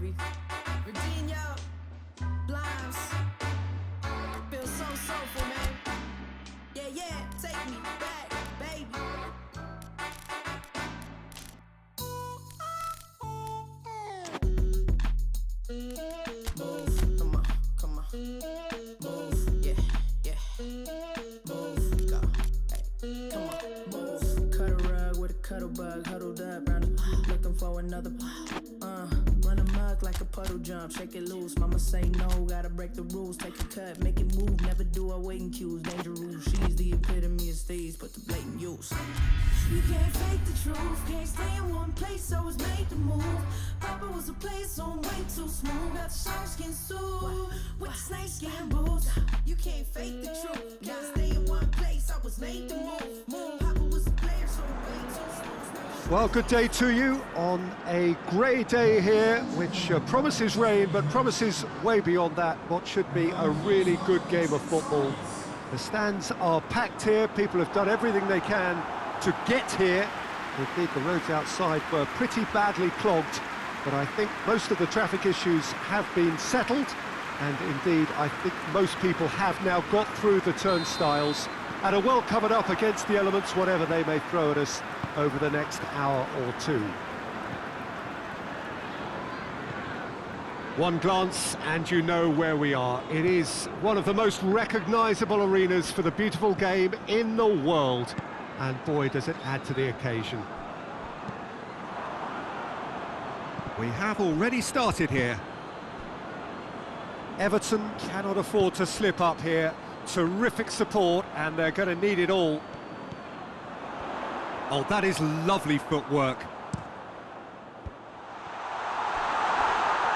baby. Virginia, Blimes. Feel so soulful, man. Yeah, yeah, take me back, baby. Move, come on, move, yeah, yeah. Move, go, hey, come on, move. Cut a rug with a cuddle bug, huddled up round the looking for another. Run amok like a puddle jump, shake it loose. Mama say no, gotta break the rules. Take a cut, make it move, never do our waiting cues. Danger rules, she's the epitome of steez, but the blatant use. You can't fake the truth, can't stay in one place, so it's made to move. Papa was a player, so I'm way too smooth. Got the shark skin suit with the snake skin boots. You can't fake the truth, can't stay in one place, I was made to move. Papa was a player, so I'm way too smooth. Well, good day to you on a grey day here, which promises rain, but promises way beyond that what should be a really good game of football. The stands are packed here, people have done everything they can to get here. Indeed, the roads outside were pretty badly clogged, but I think most of the traffic issues have been settled, and indeed, I think most people have now got through the turnstiles and are well covered up against the elements, whatever they may throw at us over the next hour or two. One glance and you know where we are. It is one of the most recognisable arenas for the beautiful game in the world. And boy, does it add to the occasion. We have already started here. Everton cannot afford to slip up here. Terrific support, and they're going to need it all. Oh, that is lovely footwork.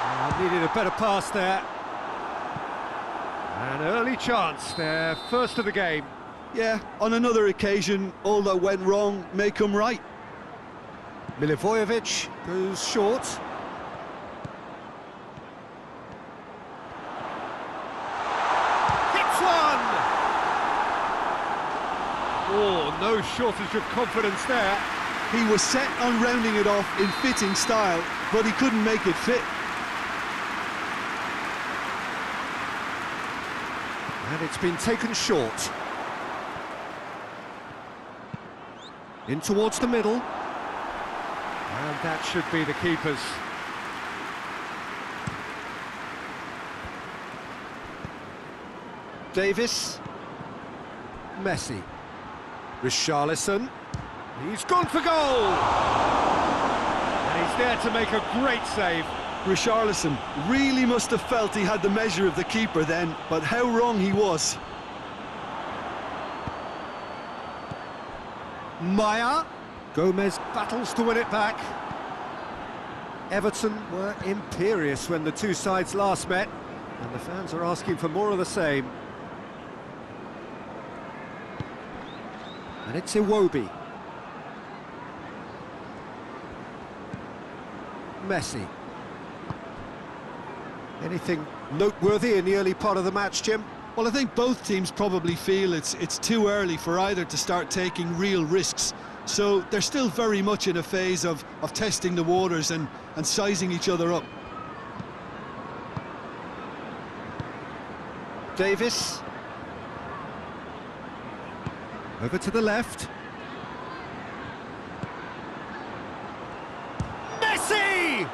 Oh, needed a better pass there. An early chance there, first of the game. Yeah, on another occasion, all that went wrong may come right. Milivojevic goes short. Hits one! Oh, no shortage of confidence there. He was set on rounding it off in fitting style, but he couldn't make it fit. And it's been taken short. In towards the middle. And that should be the keeper's. Davis. Messi. Richarlison. He's gone for goal! And he's there to make a great save. Richarlison really must have felt he had the measure of the keeper then, but how wrong he was. Maya. Gomez battles to win it back. Everton were imperious when the two sides last met, and the fans are asking for more of the same. And it's Iwobi. Messi. Anything noteworthy in the early part of the match, Jim? Well, I think both teams probably feel it's too early for either to start taking real risks. So they're still very much in a phase of testing the waters and sizing each other up. Davis. Over to the left. Messi!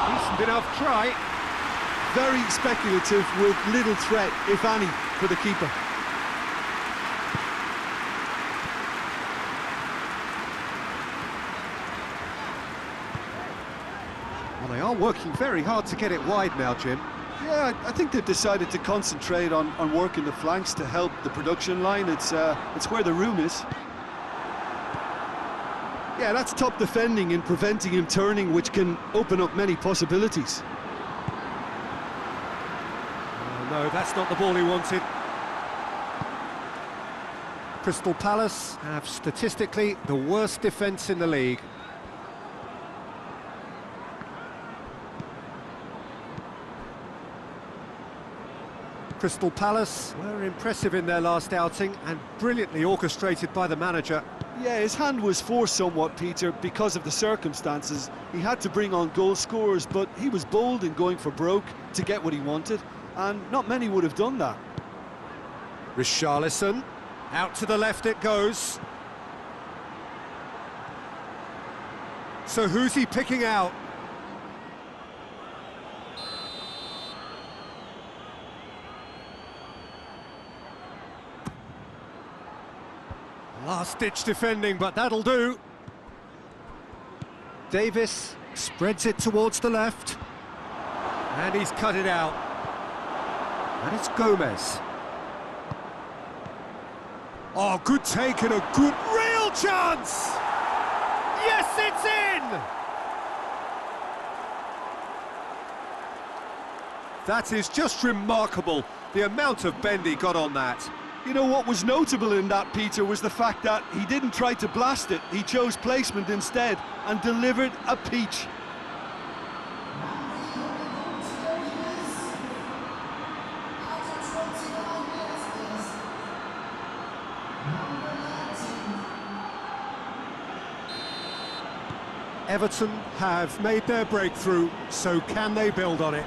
Decent enough try. Very speculative with little threat, if any, for the keeper. Well, they are working very hard to get it wide now, Jim. Yeah, I think they've decided to concentrate on working the flanks to help the production line. It's where the room is. Yeah, that's top defending and preventing him turning, which can open up many possibilities. Oh, no, that's not the ball he wanted. Crystal Palace have statistically the worst defence in the league. Crystal Palace were impressive in their last outing and brilliantly orchestrated by the manager. Yeah, his hand was forced somewhat, Peter, because of the circumstances. He had to bring on goal scorers, but he was bold in going for broke to get what he wanted, and not many would have done that. Richarlison, out to the left it goes. So who's he picking out? Last-ditch defending, but that'll do. Davis spreads it towards the left. And he's cut it out. And it's Gomez. Oh, good take and a good real chance! Yes, it's in! That is just remarkable, the amount of bend he got on that. You know what was notable in that, Peter, was the fact that he didn't try to blast it. He chose placement instead and delivered a peach. Everton have made their breakthrough, so can they build on it?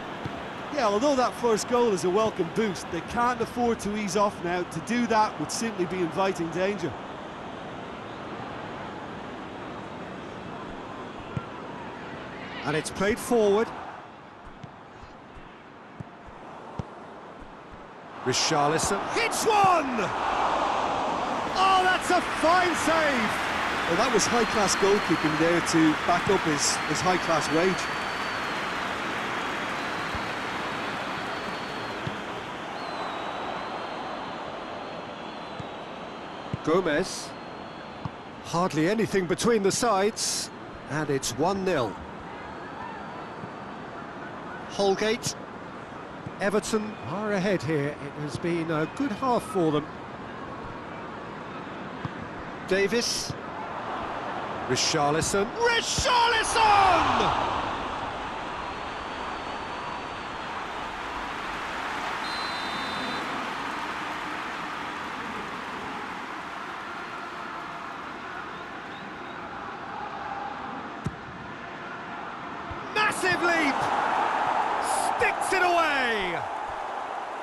Yeah, although that first goal is a welcome boost, they can't afford to ease off now. To do that would simply be inviting danger. And it's played forward. Richarlison hits one! Oh, that's a fine save! Well, that was high-class goalkeeping there to back up his high-class wage. Gomez. Hardly anything between the sides. And it's 1-0. Holgate. Everton are ahead here. It has been a good half for them. Davis. Richarlison. Richarlison! Massive leap! Sticks it away!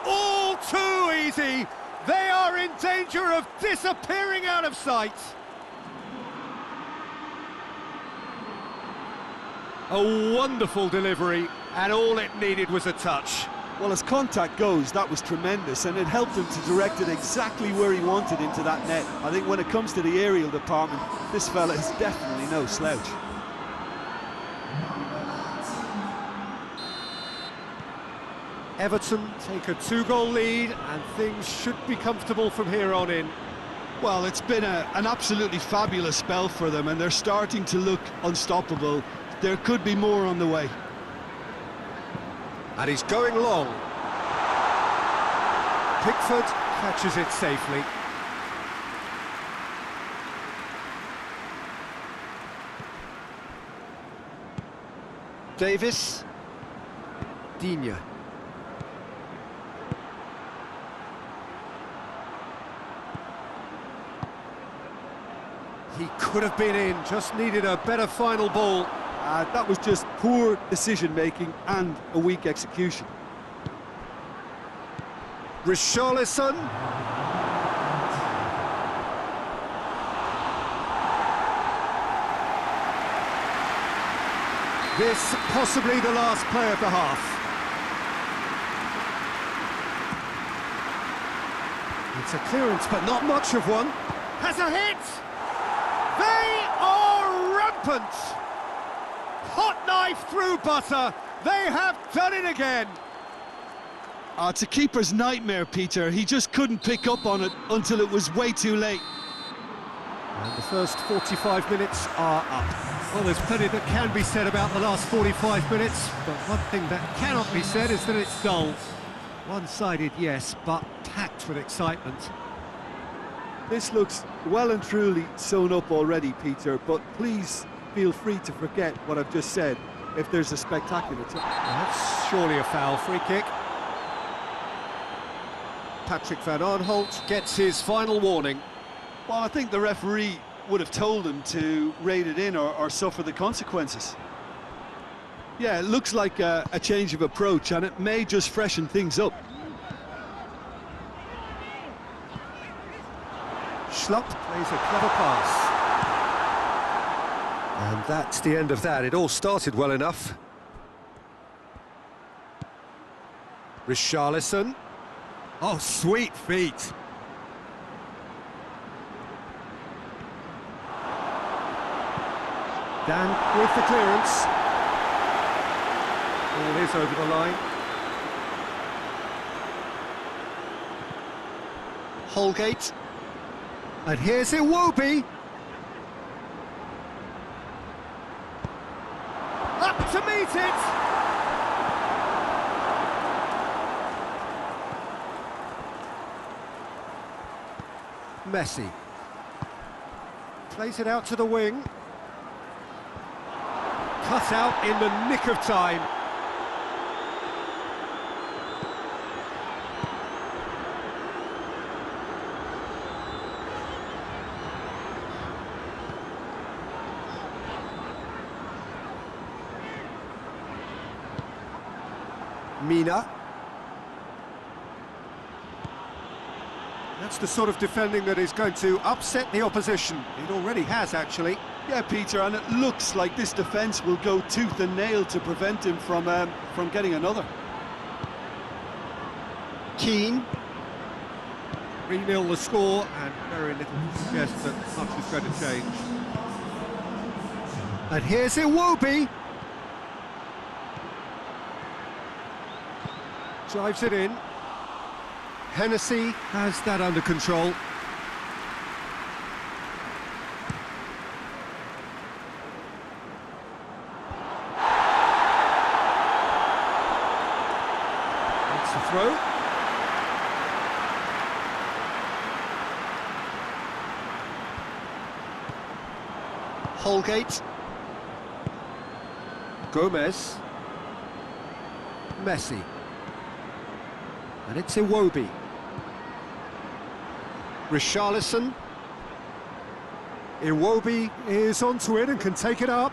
All too easy! They are in danger of disappearing out of sight! A wonderful delivery, and all it needed was a touch. Well, as contact goes, that was tremendous, and it helped him to direct it exactly where he wanted into that net. I think when it comes to the aerial department, this fella is definitely no slouch. Everton take a 2-goal lead, and things should be comfortable from here on in. Well, it's been an absolutely fabulous spell for them, and they're starting to look unstoppable. There could be more on the way. And he's going long. Pickford catches it safely. Davis. Digne. He could have been in, just needed a better final ball. That was just poor decision-making and a weak execution. Richarlison. This possibly the last play of the half. It's a clearance, but not much of one. Has a hit! They are rampant! Hot knife through butter. They have done it again. It's a keeper's nightmare, Peter. He just couldn't pick up on it until it was way too late. And the first 45 minutes are up. Well, there's plenty that can be said about the last 45 minutes, but one thing that cannot be said is that it's dull. One-sided, yes, but packed with excitement. This looks well and truly sewn up already, Peter, but please feel free to forget what I've just said if there's a spectacular touch. That's surely a foul. Free kick. Patrick van Aanholt gets his final warning. Well, I think the referee would have told him to rate it in or suffer the consequences. Yeah, it looks like a change of approach, and it may just freshen things up. Schlupp plays a clever pass. And that's the end of that. It all started well enough. Richarlison. Oh, sweet feet. Dan with the clearance. Ball is over the line. Holgate. And here's Iwobi. Up to meet it! Messi. Plays it out to the wing. Cut out in the nick of time. Mina. That's the sort of defending that is going to upset the opposition. It already has, actually. Yeah, Peter, and it looks like this defence will go tooth and nail to prevent him from getting another. Keane. 3-0 the score, and very little to suggest that much is going to change. And here's Iwobi. Drives it in. Hennessy has that under control. It's a throw. Holgate. Gomez. Messi. And it's Iwobi. Richarlison. Iwobi is onto it and can take it up.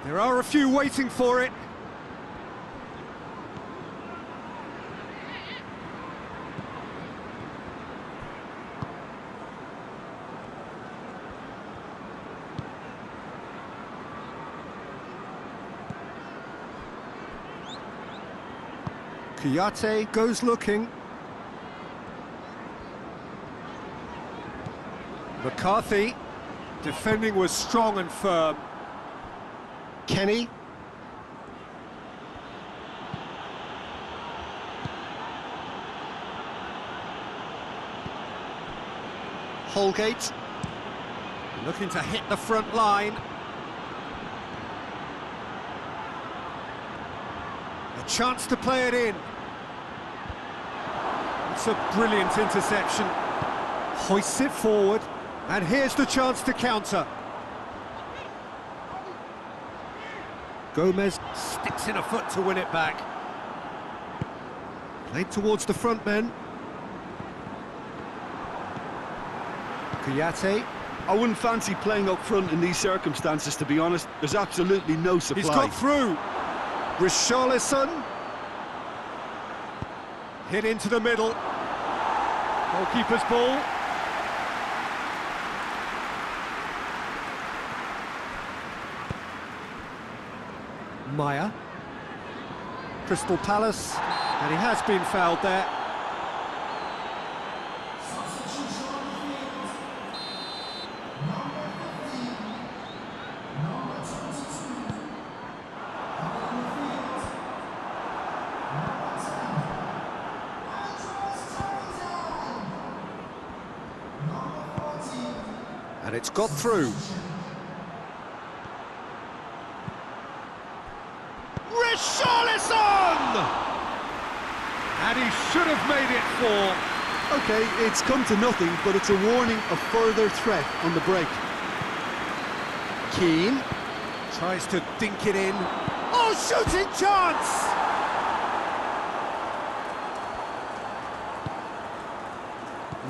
There are a few waiting for it. Kouyaté goes looking. McCarthy. Defending was strong and firm. Kenny. Holgate. Looking to hit the front line. A chance to play it in. It's a brilliant interception. Hoists it forward, and here's the chance to counter. Gomez sticks in a foot to win it back. Played towards the front men. Kouyaté. I wouldn't fancy playing up front in these circumstances, to be honest. There's absolutely no supply. He's got through. Richarlison. Hit into the middle. Goalkeeper's ball. Maya. Crystal Palace. And he has been fouled there. And it's got through. Richarlison! And he should have made it 4. OK, it's come to nothing, but it's a warning of further threat on the break. Keane tries to dink it in. Oh, shooting chance!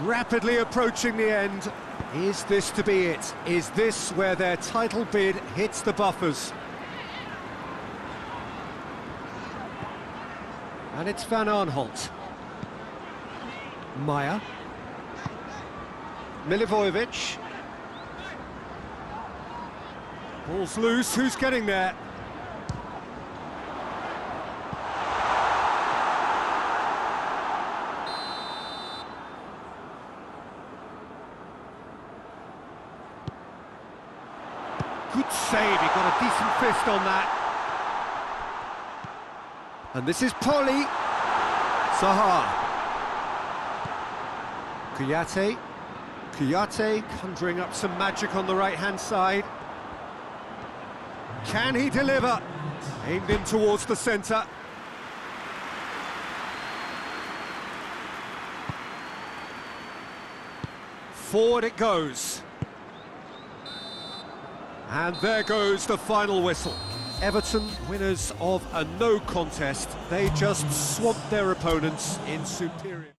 rapidly approaching the end. Is this to be it? Is this where their title bid hits the buffers? And it's Van Aanholt. Maya. Milivojevic. Ball's loose, who's getting there? Good save, he got a decent fist on that. And this is Poli. Zaha. Kouyaté conjuring up some magic on the right-hand side. Can he deliver? Aimed in towards the centre. Forward it goes. And there goes the final whistle. Everton, winners of a no contest. They just swamped their opponents in superior.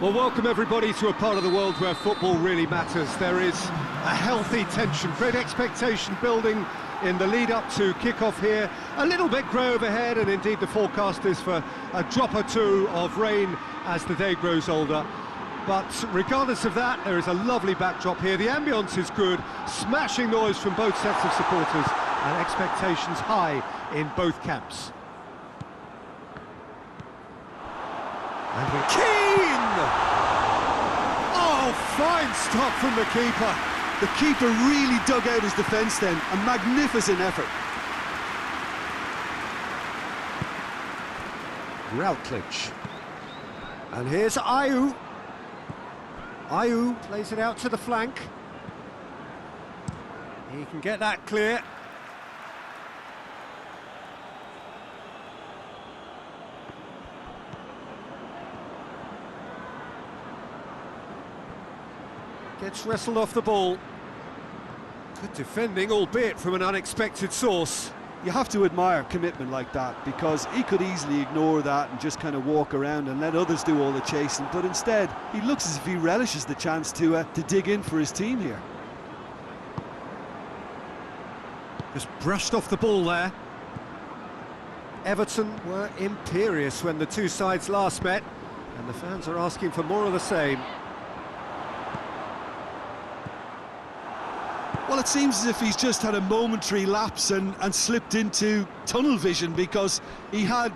Well, welcome everybody to a part of the world where football really matters. There is a healthy tension, great expectation building in the lead up to kick-off here. A little bit grey overhead, and indeed the forecast is for a drop or two of rain as the day grows older. But regardless of that, there is a lovely backdrop here. The ambience is good, smashing noise from both sets of supporters, and expectations high in both camps. And we're Keane! Oh, fine stop from the keeper. The keeper really dug out his defence then. A magnificent effort. Routledge. And here's Ayew. Ayew plays it out to the flank. He can get that clear. Gets wrestled off the ball. Good defending, albeit from an unexpected source. You have to admire commitment like that, because he could easily ignore that and just kind of walk around and let others do all the chasing, but instead he looks as if he relishes the chance to dig in for his team here. Just brushed off the ball there. Everton were imperious when the two sides last met, and the fans are asking for more of the same. Well, it seems as if he's just had a momentary lapse and slipped into tunnel vision, because he had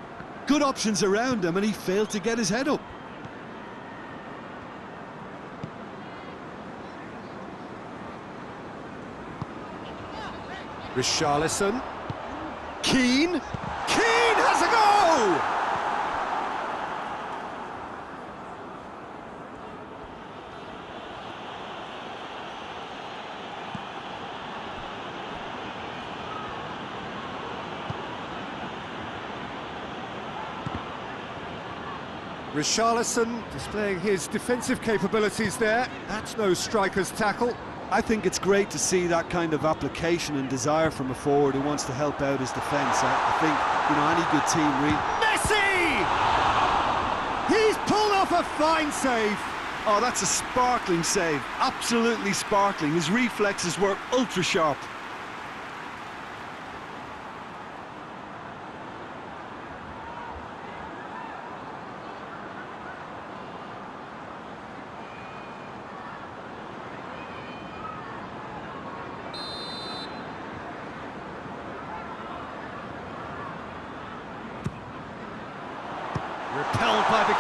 good options around him and he failed to get his head up. Richarlison. Keane. Keane has a go! Richarlison displaying his defensive capabilities there. That's no striker's tackle. I think it's great to see that kind of application and desire from a forward who wants to help out his defence. I think, you know, any good team really... Messi! He's pulled off a fine save. Oh, that's a sparkling save. Absolutely sparkling. His reflexes were ultra sharp.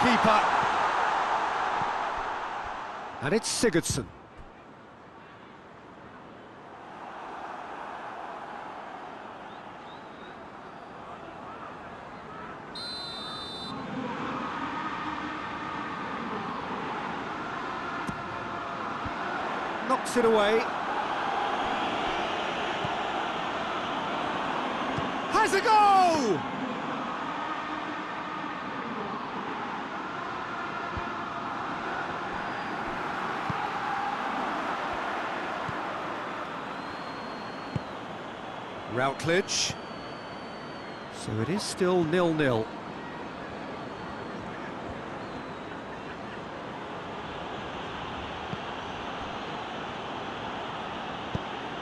keeper. And it's Sigurdsson. Knocks it away. Has a go! Routledge. So it is still 0-0.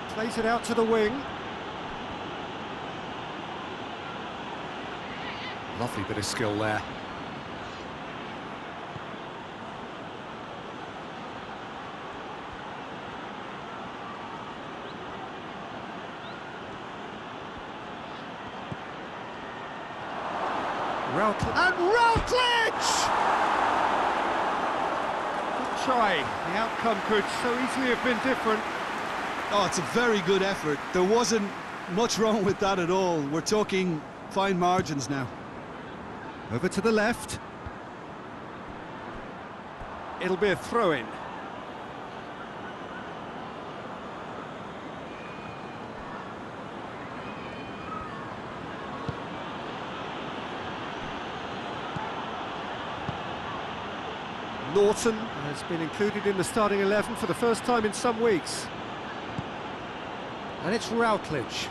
Plays it out to the wing. Lovely bit of skill there. Routledge! Good try. The outcome could so easily have been different. Oh, it's a very good effort. There wasn't much wrong with that at all. We're talking fine margins now. Over to the left. It'll be a throw-in. Norton has been included in the starting 11 for the first time in some weeks. And it's Routledge.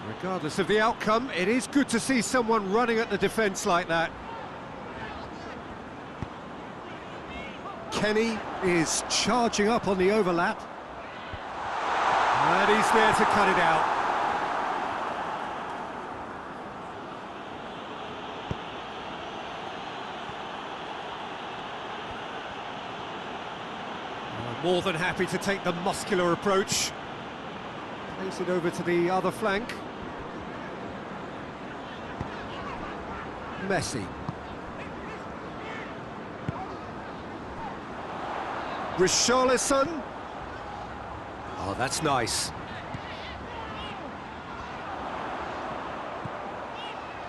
Regardless of the outcome, it is good to see someone running at the defence like that. Kenny is charging up on the overlap. And he's there to cut it out. More than happy to take the muscular approach. Plays it over to the other flank. Messi. Richarlison. Oh, that's nice.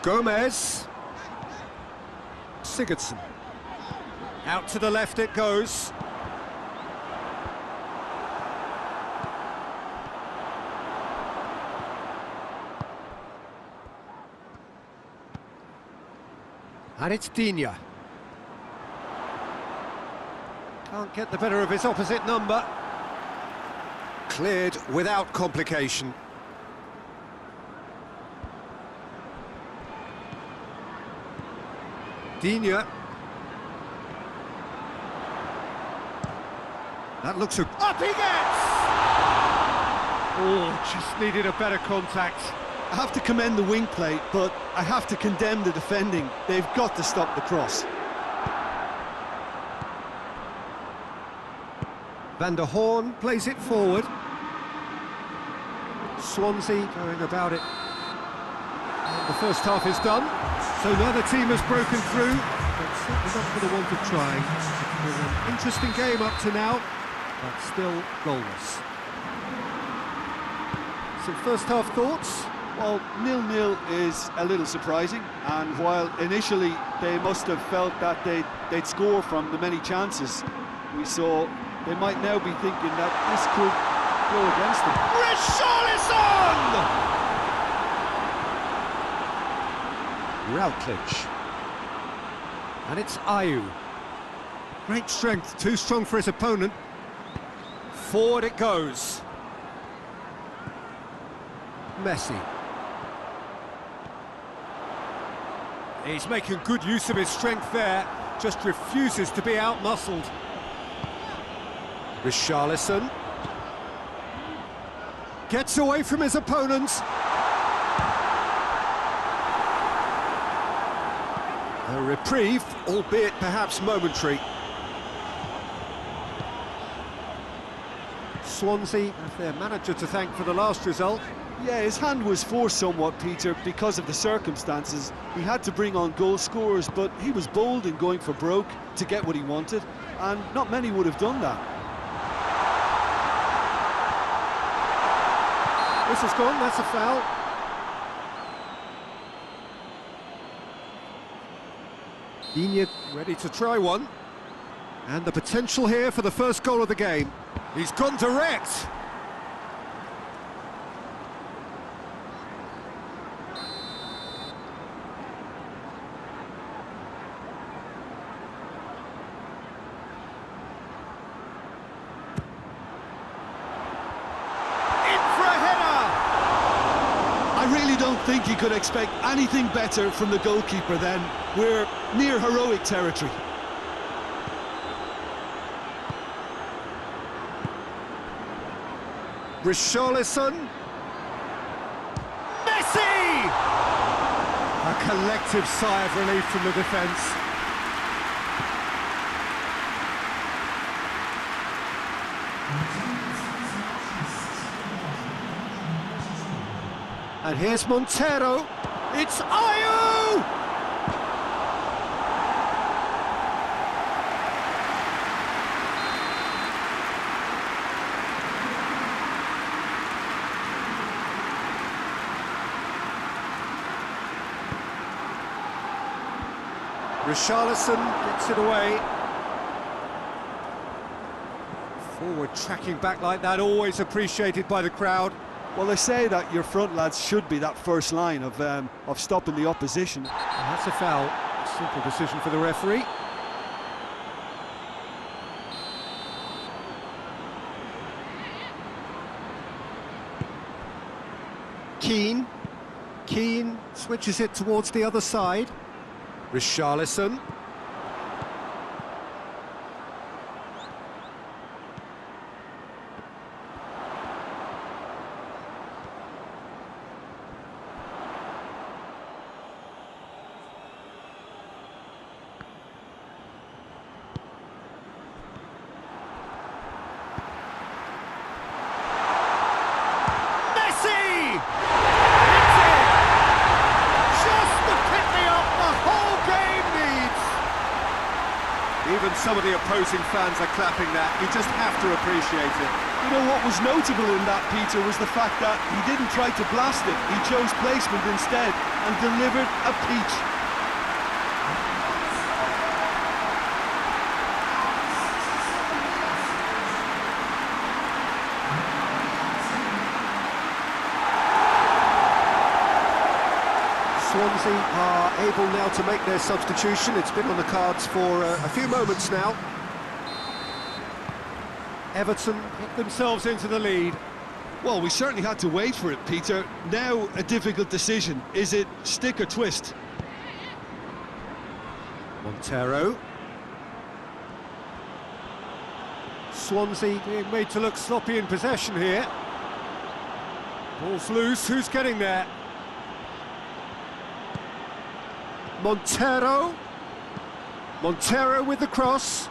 Gomez. Sigurdsson. Out to the left it goes. And it's Digne. Can't get the better of his opposite number. Cleared without complication. Digne. That looks a... Up he gets! Oh, just needed a better contact. I have to commend the wing play, but I have to condemn the defending. They've got to stop the cross. Van der Horn plays it forward. Swansea going about it. And the first half is done, so neither team has broken through, but certainly not for the want of trying. It's been an interesting game up to now, but still goalless. Some first half thoughts? Well, 0-0 is a little surprising, and while initially they must have felt that they'd score from the many chances we saw, they might now be thinking that this could go against them. Richarlison! Routledge. And it's Ayew. Great strength, too strong for his opponent. Forward it goes. Messi. He's making good use of his strength there, just refuses to be out-muscled. Richarlison. Gets away from his opponent. A reprieve, albeit perhaps momentary. Swansea have their manager to thank for the last result. Yeah, his hand was forced somewhat, Peter, because of the circumstances. He had to bring on goal scorers, but he was bold in going for broke to get what he wanted, and not many would have done that. Whistle's gone, that's a foul. Digne ready to try one. And the potential here for the first goal of the game. He's gone direct. I really don't think you could expect anything better from the goalkeeper then. We're near heroic territory. Richarlison. Messi! A collective sigh of relief from the defence. And here's Montero. It's Ayew! Richarlison gets it away. Forward tracking back like that, always appreciated by the crowd. Well, they say that your front lads should be that first line of stopping the opposition. And that's a foul. Simple decision for the referee. Keane. Keane switches it towards the other side. Richarlison. Even some of the opposing fans are clapping that. You just have to appreciate it. You know what was notable in that, Peter, was the fact that he didn't try to blast it. He chose placement instead and delivered a peach. Swansea are able now to make their substitution. It's been on the cards for a few moments now. Everton get themselves into the lead. Well, we certainly had to wait for it, Peter. Now a difficult decision. Is it stick or twist? Montero. Swansea being made to look sloppy in possession here. Ball's loose, who's getting there? Montero. Montero with the cross.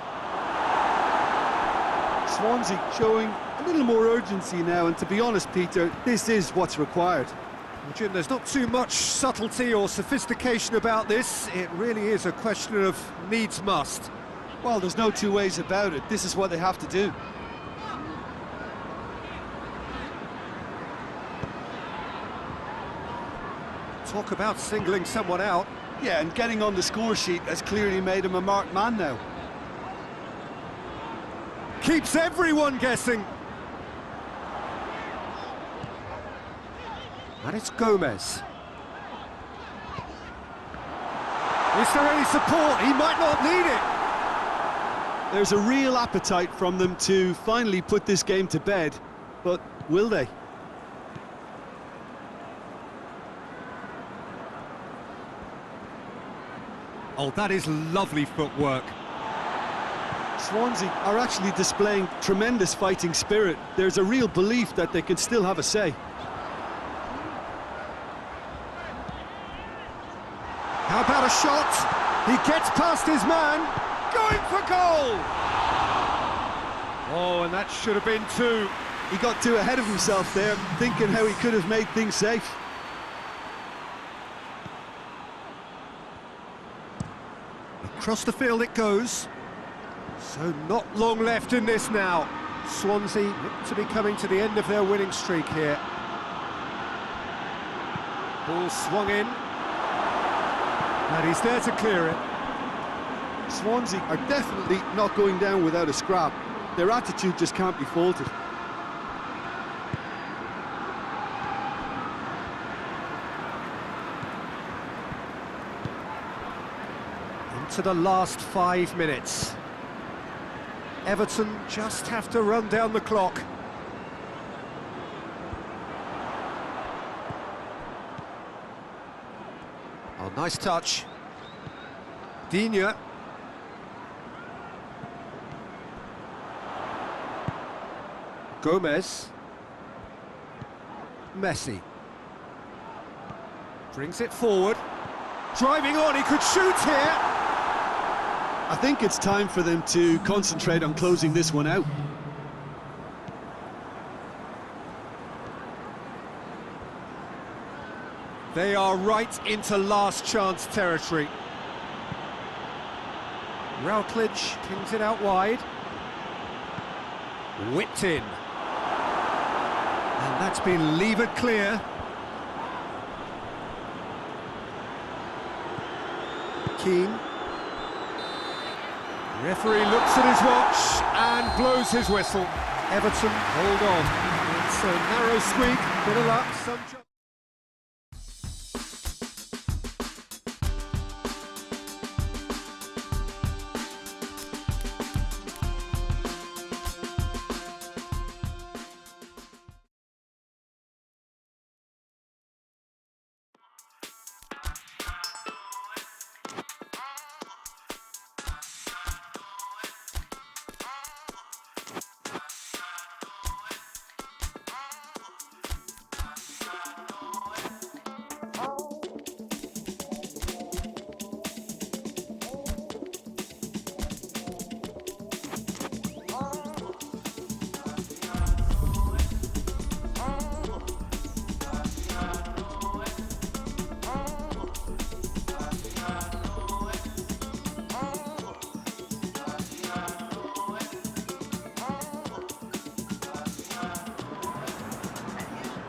Swansea showing a little more urgency now, and to be honest, Peter, this is what's required. Well, Jim, there's not too much subtlety or sophistication about this. It really is a question of needs must. Well, there's no two ways about it. This is what they have to do. Talk about singling someone out. Yeah, and getting on the score sheet has clearly made him a marked man now. Keeps everyone guessing. And it's Gomez. Is there any support? He might not need it. There's a real appetite from them to finally put this game to bed, but will they? Oh, that is lovely footwork. Swansea are actually displaying tremendous fighting spirit. There's a real belief that they can still have a say. How about a shot? He gets past his man, going for goal! Oh, and that should have been two. he got too ahead of himself there, thinking how he could have made things safe. Across the field it goes. So not long left in this now. Swansea look to be coming to the end of their winning streak here. Ball swung in. And he's there to clear it. Swansea are definitely not going down without a scrap. Their attitude just can't be faulted. Into the last 5 minutes. Everton just have to run down the clock. Oh, nice touch. Digne. Gomez. Messi. Brings it forward. Driving on, he could shoot here. I think it's time for them to concentrate on closing this one out. They are right into last chance territory. Routledge kings it out wide. Whipped in. And that's been levered clear. Keane. Referee looks at his watch and blows his whistle. Everton hold on. It's a narrow squeak, bit of luck, some chance.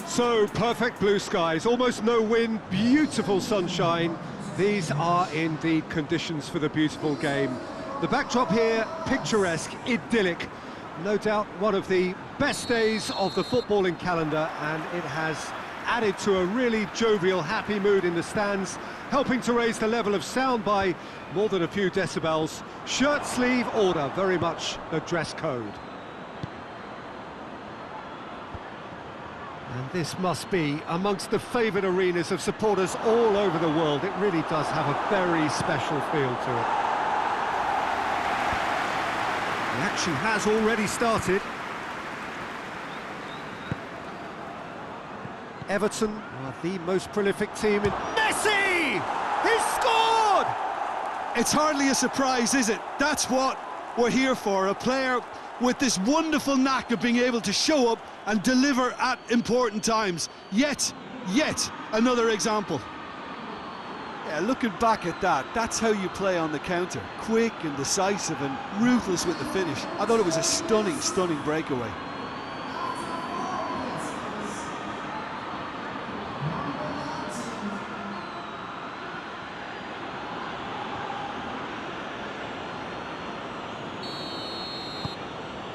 So, perfect blue skies, almost no wind, beautiful sunshine. These are indeed conditions for the beautiful game. The backdrop here, picturesque, idyllic. No doubt one of the best days of the footballing calendar, and it has added to a really jovial, happy mood in the stands, helping to raise the level of sound by more than a few decibels. Shirt sleeve order, very much the dress code. And this must be amongst the favoured arenas of supporters all over the world. It really does have a very special feel to it. The action has already started. Everton are the most prolific team in... Messi! He scored! It's hardly a surprise, is it? That's what we're here for, a player with this wonderful knack of being able to show up and deliver at important times. Yet another example. Yeah, looking back at that, that's how you play on the counter. Quick and decisive and ruthless with the finish. I thought it was a stunning breakaway.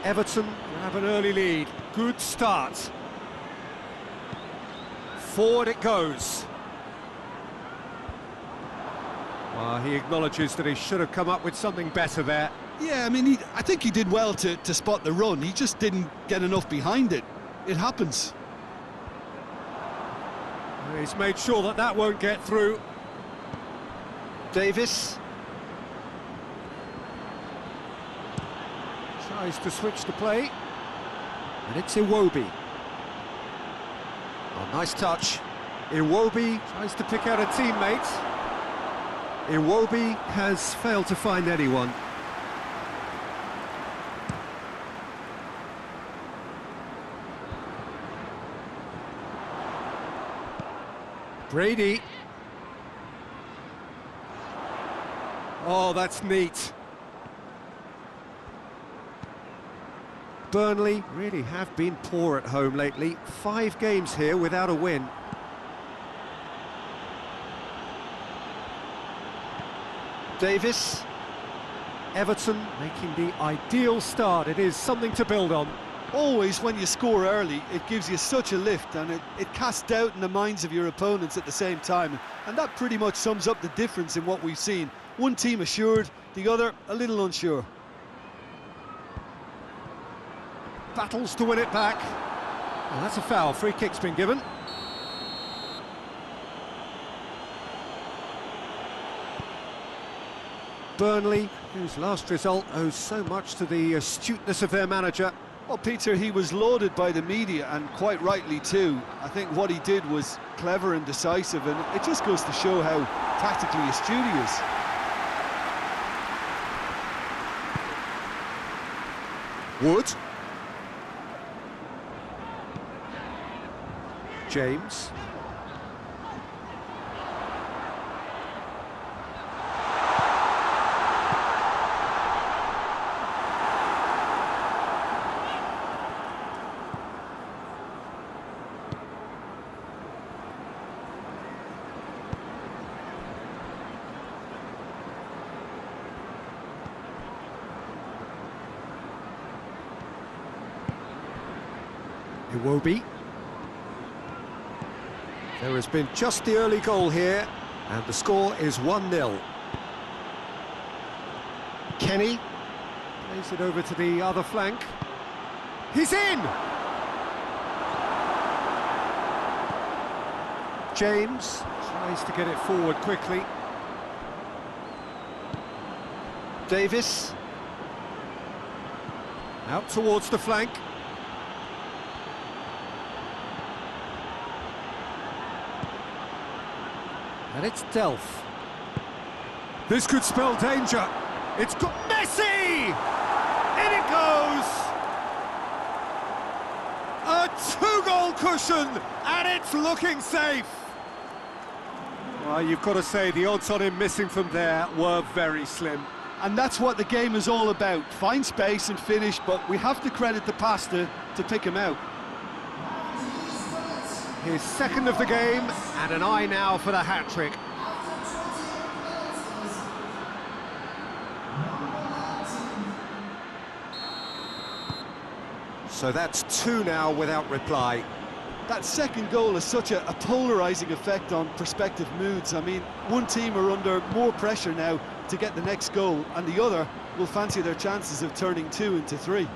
Everton have an early lead. Good start. Forward it goes. Well, he acknowledges that he should have come up with something better there. Yeah, I mean, I think he did well to spot the run. He just didn't get enough behind it. It happens. He's made sure that that won't get through. Davis. Tries to switch the play, and it's Iwobi. Oh, nice touch. Iwobi tries to pick out a teammate. Iwobi has failed to find anyone. Brady. Oh, that's neat. Burnley really have been poor at home lately. 5 games here without a win. Davis. Everton making the ideal start. It is something to build on. Always when you score early, it gives you such a lift, and it casts doubt in the minds of your opponents at the same time. And that pretty much sums up the difference in what we've seen. One team assured, the other a little unsure. Battles to win it back. Well, that's a foul. Free kick's been given. Burnley, whose last result owes so much to the astuteness of their manager. Well, Peter, he was lauded by the media, and quite rightly too. I think what he did was clever and decisive, and it just goes to show how tactically astute he is. Wood. James. Iwobi. There has been just the early goal here, and the score is 1-0. Kenny plays it over to the other flank. He's in! James tries to get it forward quickly. Davis. Out towards the flank. And it's Delph. This could spell danger. It's got Messi! In it goes! A 2-goal cushion, and it's looking safe. Well, you've got to say the odds on him missing from there were very slim. And that's what the game is all about. Find space and finish, but we have to credit the passer to pick him out. His second of the game, and an eye now for the hat-trick. So that's 2 now without reply. That second goal has such a polarising effect on prospective moods. I mean, one team are under more pressure now to get the next goal, and the other will fancy their chances of turning 2 into 3.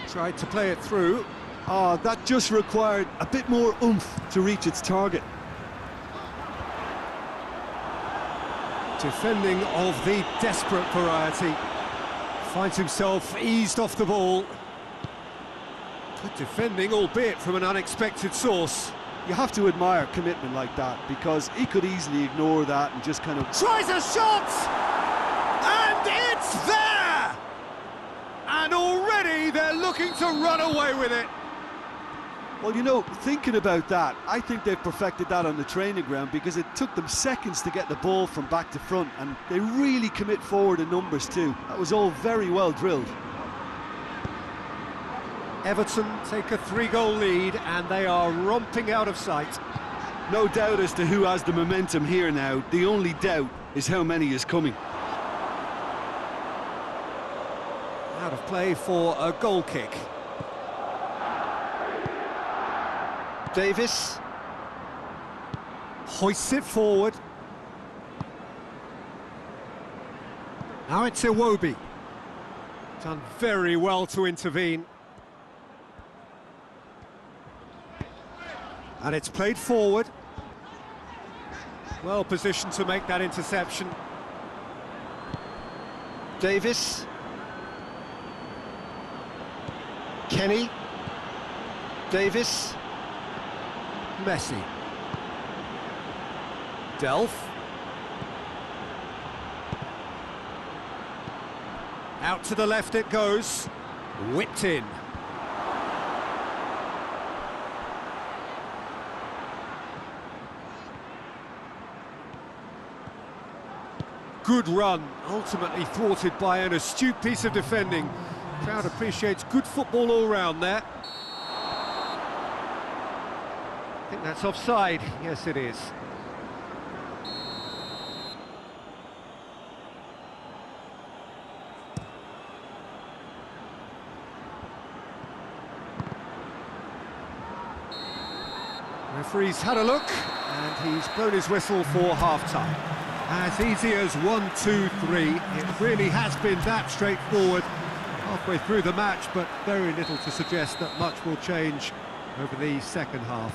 Tried to play it through. Oh, that just required a bit more oomph to reach its target. Defending of the desperate variety. Finds himself eased off the ball. Good defending, albeit from an unexpected source. You have to admire commitment like that, because he could easily ignore that and just kind of... Tries a shot! And it's there! And already they're looking to run away with it. Well, you know, thinking about that, I think they've perfected that on the training ground, because it took them seconds to get the ball from back to front, and they really commit forward in numbers too. That was all very well drilled. Everton take a 3-goal lead, and they are romping out of sight. No doubt as to who has the momentum here now. The only doubt is how many is coming. Out of play for a goal kick. Davis hoists it forward. Now it's Iwobi. Done very well to intervene. And it's played forward. Well positioned to make that interception. Davis. Kenny. Davis. Messi. Delph. Out to the left it goes. Whipped in. good run, ultimately thwarted by an astute piece of defending. Crowd appreciates good football all round there. I think that's offside. Yes, it is. Referee's had a look, and he's blown his whistle for half-time. As easy as 1, 2, 3. It really has been that straightforward halfway through the match, but very little to suggest that much will change over the second half.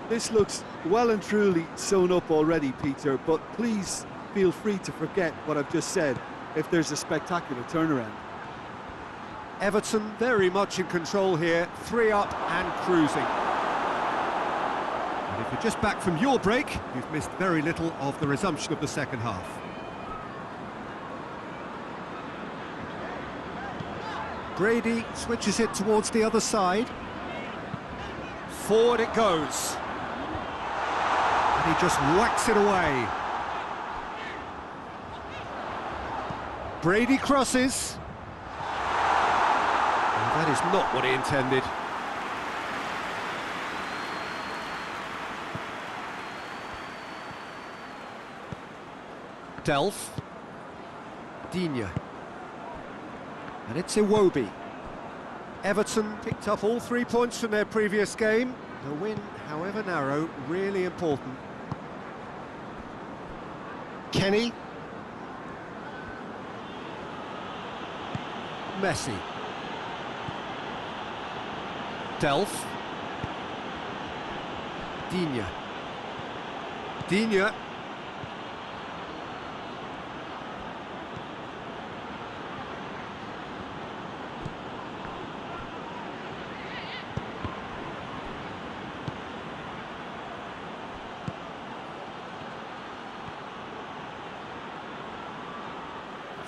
This looks well and truly sewn up already, Peter, but please feel free to forget what I've just said if there's a spectacular turnaround. Everton very much in control here, 3 up and cruising. And if you're just back from your break, you've missed very little of the resumption of the second half. Brady switches it towards the other side. Forward it goes. And he just whacks it away. Brady crosses. And that is not what he intended. Delph. Digne. And it's Iwobi. Everton picked up all 3 points from their previous game. The win, however narrow, really important. Kenny. Messi. Delph. Digne. Digne.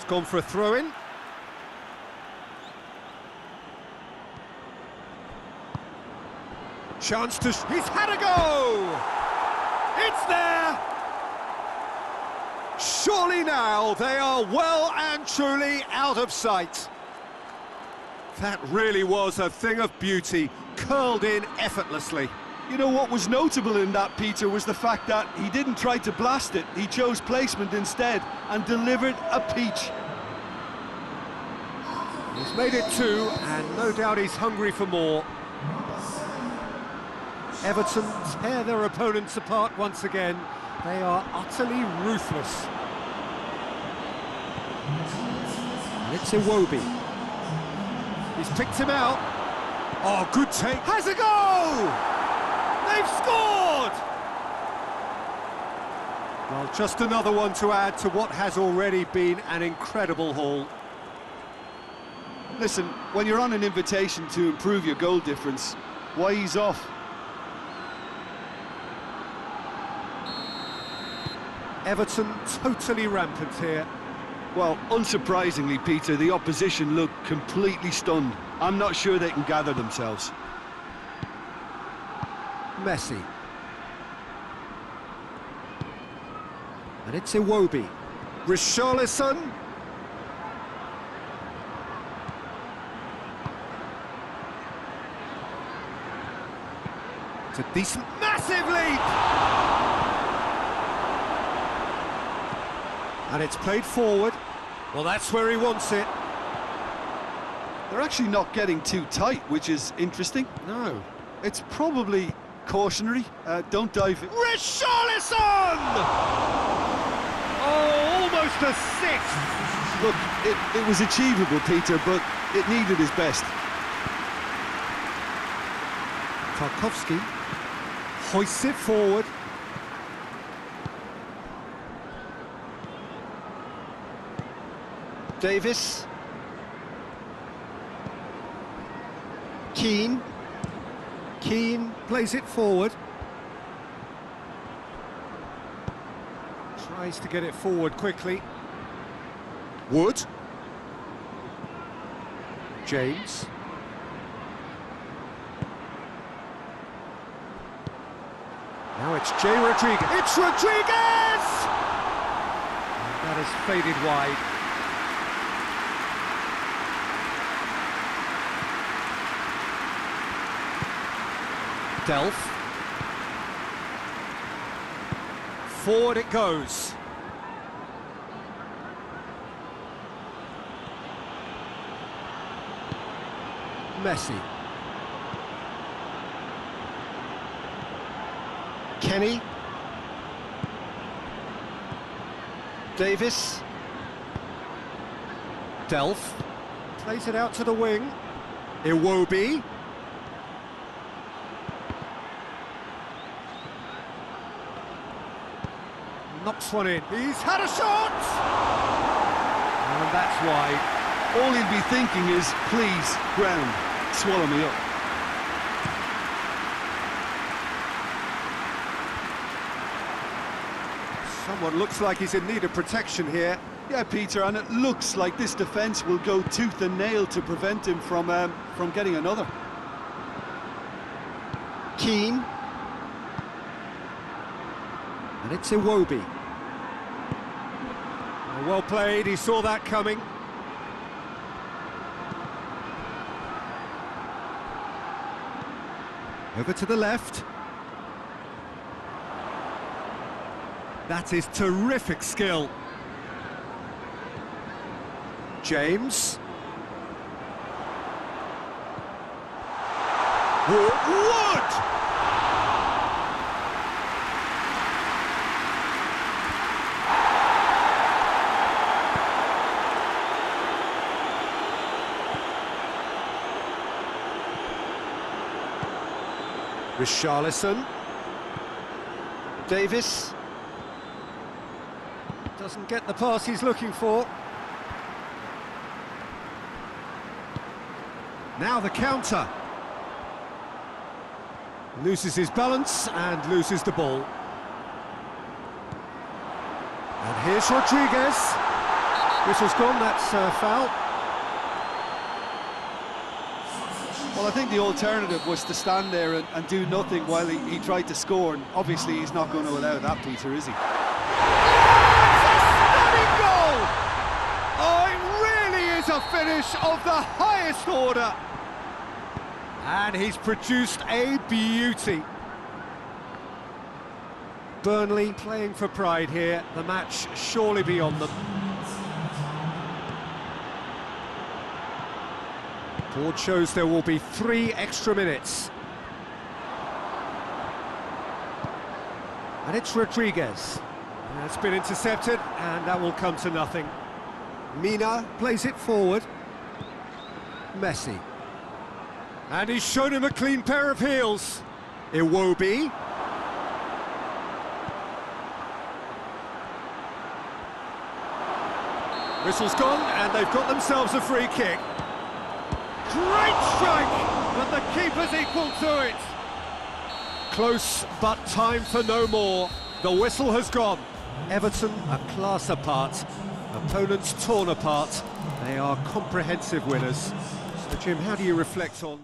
Gone for a throw-in. Chance to... He's had a go! It's there! Surely now they are well and truly out of sight. That really was a thing of beauty, curled in effortlessly. You know what was notable in that, Peter, was the fact that he didn't try to blast it. He chose placement instead and delivered a peach. He's made it 2, and no doubt he's hungry for more. Everton tear their opponents apart once again. They are utterly ruthless. And it's Iwobi. He's picked him out. Oh, good take. Has a goal! They've scored! Well, just another one to add to what has already been an incredible haul. Listen, when you're on an invitation to improve your goal difference, why ease off? Everton totally rampant here. Well, unsurprisingly, Peter, the opposition look completely stunned. I'm not sure they can gather themselves. Messi. And it's Iwobi. Richarlison. It's a decent, massive leap! And it's played forward. Well, that's where he wants it. They're actually not getting too tight, which is interesting. No. It's probably cautionary. Don't dive in. Richarlison! Oh, almost a 6th. Look, it was achievable, Peter, but it needed his best. Tarkowski hoists it forward. Davis. Keane. Keane plays it forward. Tries to get it forward quickly. Wood. James. Now it's Rodriguez. It's Rodriguez! That has faded wide. Delph. Forward it goes. Messi. Kenny. Davis. Delph. Plays it out to the wing. Iwobi. Knocks one in. He's had a shot! And that's wide. All he'll be thinking is, please, ground, swallow me up. Someone looks like he's in need of protection here. Yeah, Peter, and it looks like this defence will go tooth and nail to prevent him from getting another. Keane. And it's Iwobi. Well played, he saw that coming. Over to the left. That is terrific skill. James. Wood! Richarlison. Davis. Doesn't get the pass he's looking for. Now the counter. Loses his balance and loses the ball. And here's Rodriguez. Whistle's gone, that's foul. Well, I think the alternative was to stand there and do nothing while he tried to score, and obviously he's not going to allow that, Peter, is he? Goal! Oh, it really is a finish of the highest order. And he's produced a beauty. Burnley playing for pride here, the match surely beyond them. Board shows there will be 3 extra minutes. And it's Rodriguez. It's been intercepted, and that will come to nothing. Mina plays it forward. Messi. And he's shown him a clean pair of heels. Iwobi. Whistle's gone, and they've got themselves a free kick. Great strike, but the keeper's equal to it. Close, but time for no more. The whistle has gone. Everton a class apart. Opponents torn apart. They are comprehensive winners. So, Jim, how do you reflect on...